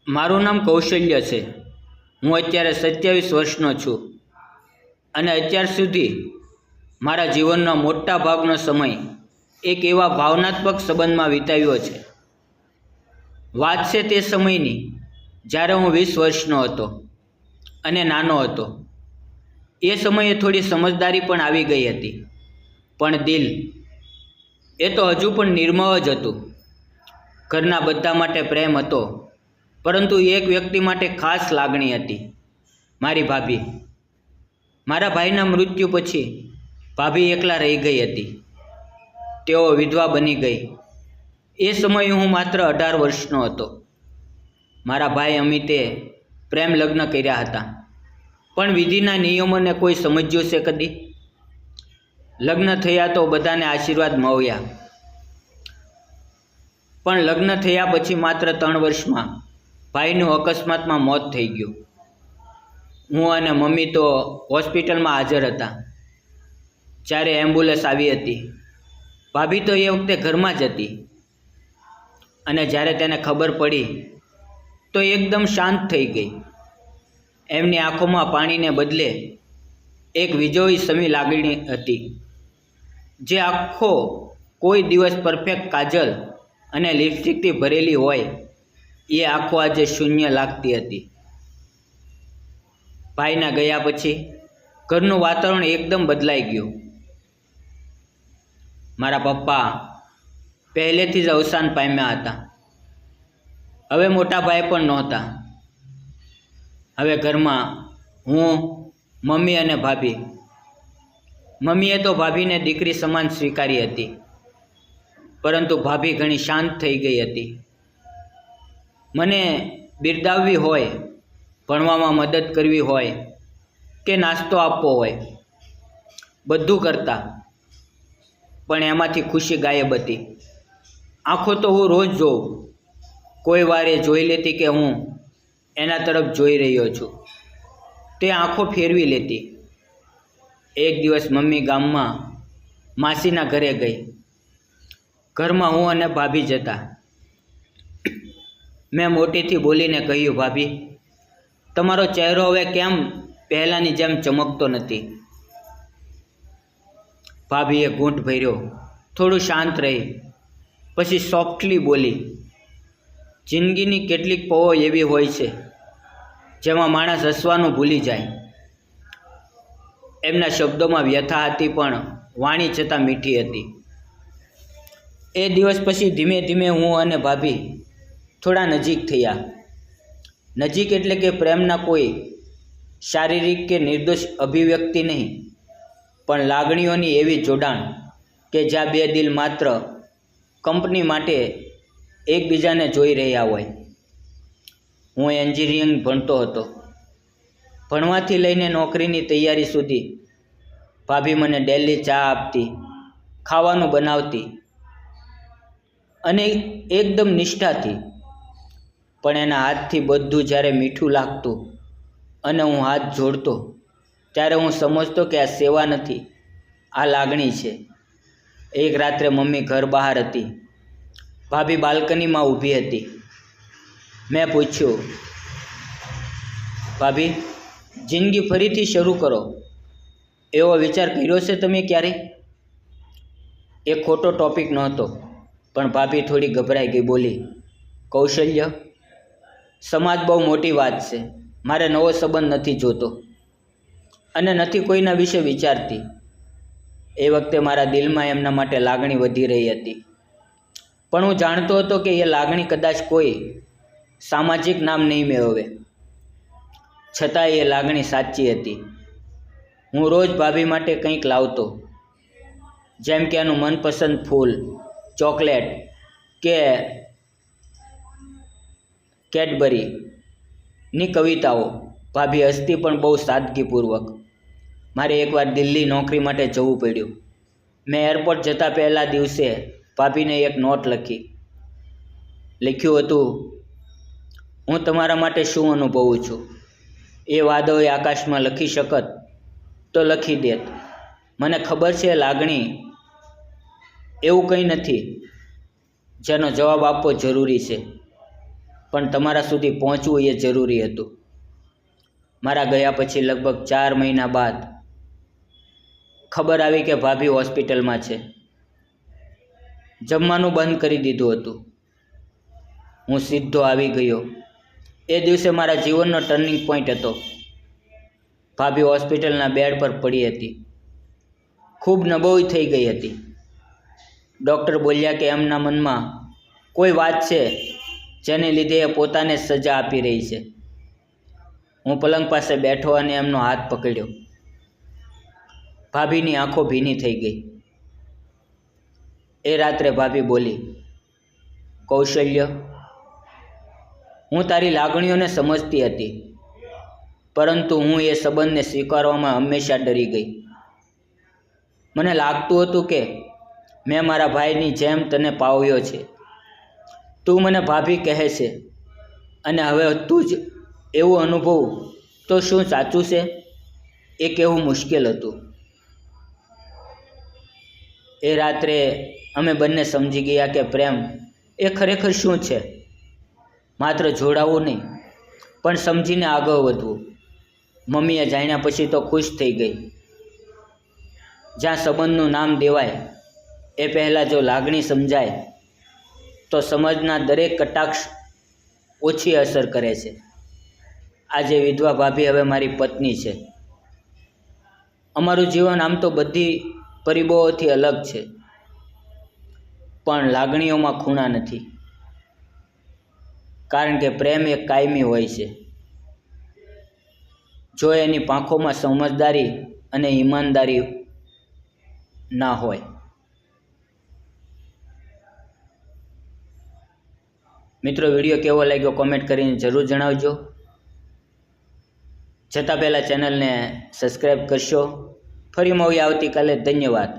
મારું નામ કૌશલ્ય છે। હું અત્યારે 27 વર્ષનો છું અને અત્યાર સુધી મારા જીવનનો મોટા ભાગનો સમય એક એવા ભાવનાત્મક સંબંધમાં વિતાવ્યો છે। વાત છે તે સમયની જ્યારે હું 20 વર્ષનો હતો અને નાનો હતો। એ સમયે થોડી સમજદારી પણ આવી ગઈ હતી, પણ દિલ એ તો હજુ પણ નિર્મળ જ હતું। ઘરના બધા માટે પ્રેમ હતો, પરંતુ એક વ્યક્તિ માટે ખાસ લાગણી હતી, મારી ભાભી। મારા ભાઈના મૃત્યુ પછી ભાભી એકલા રહી ગઈ હતી। તેઓ વિધવા બની ગઈ। એ સમયે હું માત્ર 18 વર્ષનો હતો। મારા ભાઈ અમિતે પ્રેમ લગ્ન કર્યા હતા, પણ વિધિના નિયમોને કોઈ સમજ્યું છે કદી? લગ્ન થયા તો બધાને આશીર્વાદ મળ્યા, પણ લગ્ન થયા પછી માત્ર 3 વર્ષમાં ભાઈનું અકસ્માતમાં મોત થઈ ગયું। હું અને મમ્મી તો હોસ્પિટલમાં હાજર હતા જ્યારે એમ્બ્યુલન્સ આવી હતી। ભાભી તો એ વખતે ઘરમાં જ હતી અને જ્યારે તેને ખબર પડી તો એકદમ શાંત થઈ ગઈ। એમની આંખોમાં પાણીને બદલે એક વિજોઈ સમી લાગણી હતી, જે આખો કોઈ દિવસ પરફેક્ટ કાજલ અને લિપસ્ટિકથી ભરેલી હોય એ આંખો આજે શૂન્ય લાગતી હતી। ભાઈના ગયા પછી ઘરનું વાતાવરણ એકદમ બદલાઈ ગયું। મારા પપ્પા પહેલેથી જ અવસાન પામ્યા હતા। હવે મોટા ભાઈ પણ નહોતા। હવે ઘરમાં હું, મમ્મી અને ભાભી। મમ્મીએ તો ભાભીને દીકરી સમાન સ્વીકારી હતી, પરંતુ ભાભી ઘણી શાંત થઈ ગઈ હતી। મને બિરદાવવી હોય, ભણવામાં મદદ કરવી હોય કે નાસ્તો આપવો હોય, બધું કરતા, પણ એમાંથી ખુશી ગાયબ હતી। આંખો તો હું રોજ જોઉં, કોઈ વાર એ જોઈ લેતી કે હું એના તરફ જોઈ રહ્યો છું, તે આંખો ફેરવી લેતી। એક દિવસ મમ્મી ગામમાં માસીના ઘરે ગઈ। ઘરમાં હું અને ભાભી જ હતા। મેં મોટેથી બોલીને કહ્યું, ભાભી, તમારો ચહેરો હવે કેમ પહેલાંની જેમ ચમકતો નથી? ભાભીએ ઘૂંટ ભર્યો, થોડું શાંત રહી, પછી સોફ્ટલી બોલી, જિંદગીની કેટલીક પળો એવી હોય છે જેમાં માણસ હસવાનું ભૂલી જાય। એમના શબ્દોમાં વ્યથા હતી, પણ વાણી છતાં મીઠી હતી। એ દિવસ પછી ધીમે ધીમે હું અને ભાભી થોડા નજીક થયા। નજીક એટલે કે પ્રેમના કોઈ શારીરિક કે નિર્દોષ અભિવ્યક્તિ નહીં, પણ લાગણીઓની એવી જોડાણ કે જ્યાં બે દિલ માત્ર કંપની માટે એકબીજાને જોઈ રહ્યા હોય। હું એન્જિનિયરિંગ ભણતો હતો। ભણવાથી લઈને નોકરીની તૈયારી સુધી ભાભી મને ડેલી ચા આપતી, ખાવાનું બનાવતી અને એકદમ નિષ્ઠાથી, પણ એના હાથથી બધું જ્યારે મીઠું લાગતું અને હું હાથ જોડતો ત્યારે હું સમજતો કે આ સેવા નથી, આ લાગણી છે। એક રાત્રે મમ્મી ઘર બહાર હતી, ભાભી બાલ્કનીમાં ઊભી હતી। મેં પૂછ્યું, ભાભી, જિંદગી ફરીથી શરૂ કરો એવો વિચાર કર્યો છે તમે ક્યારેય? એ ખોટો ટોપિક નહોતો, પણ ભાભી થોડી ગભરાઈ ગઈ, બોલી, કૌશલ્ય, સમાજ બહુ મોટી વાત છે। મારે નવો સંબંધ નથી જોતો અને નથી કોઈના વિશે વિચારતી। એ વખતે મારા દિલમાં એમના માટે લાગણી વધી રહી હતી, પણ હું જાણતો હતો કે એ લાગણી કદાચ કોઈ સામાજિક નામ નહીં મેળવે, છતાં એ લાગણી સાચી હતી। હું રોજ ભાભી માટે કંઈક લાવતો, જેમ કે એનું મનપસંદ ફૂલ, ચોકલેટ કે કેડબરીની કવિતાઓ। ભાભી હસતી, પણ બહુ સાદગીપૂર્વક। મારે એકવાર દિલ્હી નોકરી માટે જવું પડ્યું। મેં એરપોર્ટ જતા પહેલા દિવસે ભાભીને એક નોટ લખ્યું હતું, હું તમારા માટે શું અનુભવું છું એ વાદળે આકાશમાં લખી શકત તો લખી દેત। મને ખબર છે લાગણી એવું કંઈ નથી જેનો જવાબ આપવો જરૂરી છે, પણ તમારા સુધી પહોંચવું એ જરૂરી હતું. મારા ગયા પછી લગભગ 4 મહિના બાદ ખબર આવી કે ભાભી હોસ્પિટલમાં છે. જમવાનું બંધ કરી દીધું હતું. હું સીધો આવી ગયો. એ દિવસે મારા જીવનનો ટર્નિંગ પોઈન્ટ હતો. ભાભી હોસ્પિટલના બેડ પર પડી હતી. ખૂબ નબળી થઈ ગઈ હતી. ડૉક્ટર બોલ્યા કે એમના મનમાં કોઈ વાત છે જેને લીધે એ પોતાને સજા આપી રહી છે. હું પલંગ પાસે બેઠો અને એમનો હાથ પકડ્યો. ભાભીની આંખો ભીની થઈ ગઈ. એ રાત્રે ભાભી બોલી, કૌશલ્ય, હું તારી લાગણીઓને સમજતી હતી, પરંતુ હું એ સંબંધને સ્વીકારવામાં હંમેશા ડરી ગઈ. મને લાગતું હતું કે મેં મારા ભાઈની જેમ તને પાવ્યો છે. તું મને ભાભી કહે છે અને હવે તું જ એવું અનુભવ તો શું સાચું છે? એ કહેવું મુશ્કેલ હતું. એ રાત્રે અમે બંને સમજી ગયા કે પ્રેમ એ ખરેખર શું છે. માત્ર જોડાવું નહીં, પણ સમજીને આગળ વધવું. મમ્મીએ જાણ્યા પછી તો ખુશ થઈ ગઈ. જ્યાં સંબંધનું નામ દેવાય એ પહેલાં જો લાગણી સમજાય તો સમજના દરેક કટાક્ષ ઓછી અસર કરે છે. આજે વિધવા ભાભી હવે મારી પત્ની છે. અમારું જીવન આમ તો બધી પરિબળોથી અલગ છે, પણ લાગણીઓમાં ખૂણા નથી, કારણ કે પ્રેમ એ કાયમી હોય છે. જો એની પાંખોમાં સમજદારી અને ઈમાનદારી ના હોય. મિત્રો, વિડીયો કેવો લાગ્યો કોમેન્ટ કરીને જરૂર જણાવજો. જતાં પહેલાં ચેનલને સબસ્ક્રાઈબ કરશો. ફરી મળીએ આવતીકાલે. ધન્યવાદ.